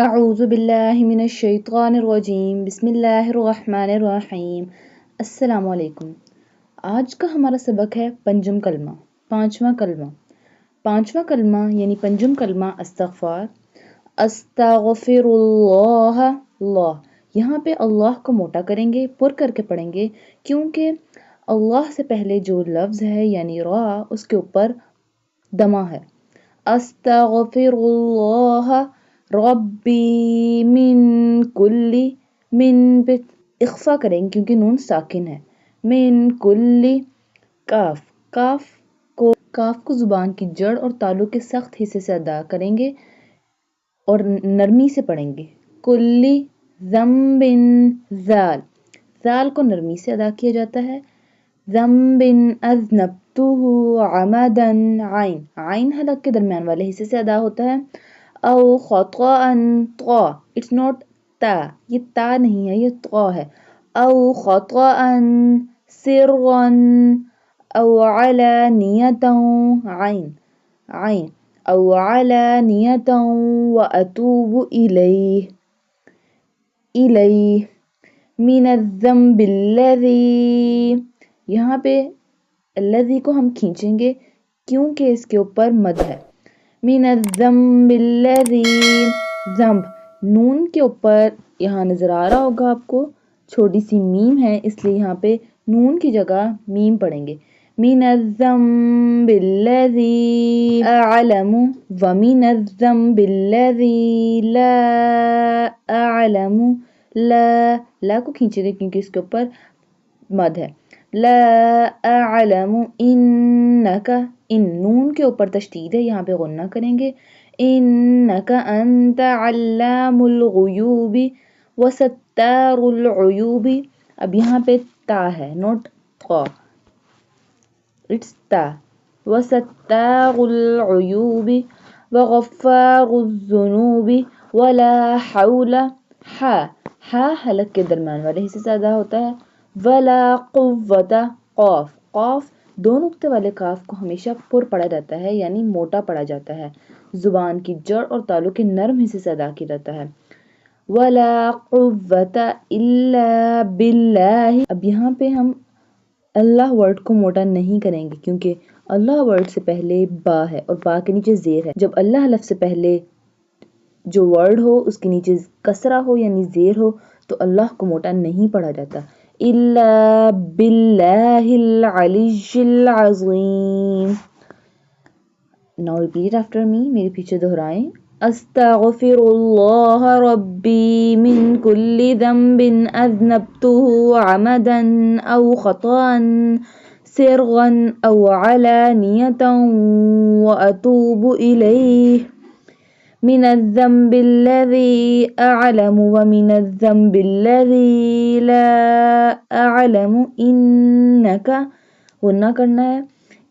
اعوذ باللہ من الشیطان الرجیم بسم اللہ الرحمن الرحیم۔ السلام علیکم۔ آج کا ہمارا سبق ہے پنجم کلمہ، پانچواں کلمہ یعنی پنجم کلمہ استغفار۔ استغفر اللہ، اللہ یہاں پہ اللہ کو موٹا کریں گے، پر کر کے پڑھیں گے، کیونکہ اللہ سے پہلے جو لفظ ہے یعنی را اس کے اوپر دمہ ہے۔ استغفر اللہ ربی من کلی، من پہ اخفا کریں گے کیونکہ نون ساکن ہے۔ من کلی، کاف کو زبان کی جڑ اور تالو کے سخت حصے سے ادا کریں گے اور نرمی سے پڑھیں گے۔ کلی ذنب، زال کو نرمی سے ادا کیا جاتا ہے۔ ذنب اذنبتہ عمدا، عین حلق کے درمیان والے حصے سے ادا ہوتا ہے۔ او خطأ، طا، اٹس ناٹ تا، یہ تا نہیں ہے، یہ طا ہے۔ او خطأ سرا او علانیتا، عین، او علانیتا واتوب الیہ، من الذنب الذی، یہاں پہ الذی کو ہم کھینچیں گے کیونکہ اس کے اوپر مد ہے۔ من الذنب الذی، ذنب نون کے اوپر یہاں نظر آ رہا ہوگا آپ کو چھوٹی سی میم ہے، اس لیے یہاں پہ نون کی جگہ میم پڑھیں گے۔ من الذنب الذی اعلم، ومن الذنب الذی لا اعلم، لا کو کھینچیں گے کیونکہ اس کے اوپر مد ہے۔ لا اعلم انک، ان نون کے اوپر تشدید ہے، یہاں پہ غنہ کریں گے۔ انک انت علام الغیوب وستار العیوب، اب یہاں پہ تا ہے نوٹ تا، اٹس تا۔ وستار العیوب وغفار الذنوب ولا حول، ہا حلق کے درمیان والے حصے سے ادا ہوتا ہے۔ ولا قوت، قاف دو نقطے والے کاف کو ہمیشہ پر پڑھا جاتا ہے یعنی موٹا پڑھا جاتا ہے، زبان کی جڑ اور تالو کے نرم حصے سے ادا کیا جاتا ہے۔ ولا قوت الا باللہ، اب یہاں پہ ہم اللہ ورڈ کو موٹا نہیں کریں گے کیونکہ اللہ ورڈ سے پہلے با ہے اور با کے نیچے زیر ہے۔ جب اللہ لفظ سے پہلے جو ورڈ ہو اس کے نیچے کسرہ ہو یعنی زیر ہو تو اللہ کو موٹا نہیں پڑھا جاتا۔ الا باللہ العلی العظیم۔ Now repeat after me، میرے پیچھے دہرائیں۔ استغفر اللہ ربی من کل ذنب اذنبتہ عمدا او خطأ سرا او علانیتا واتوب الیہ، من الذنب الذی اعلم ومن الذنب الذی لا اعلم، انک غنہ کرنا ہے،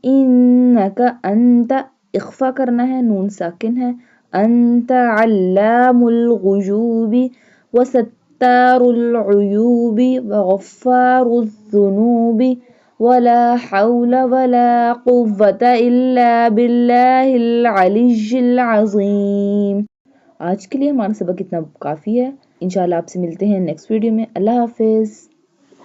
انک انت اخفا کرنا ہے، نون ساکن ہے، انت علام الغیوب وستار العیوب وغفار الذنوب ولا حول ولا قوة الا باللہ العلی العظیم۔ آج کے لیے ہمارا سبق اتنا کافی ہے، انشاءاللہ آپ سے ملتے ہیں نیکسٹ ویڈیو میں۔ اللہ حافظ۔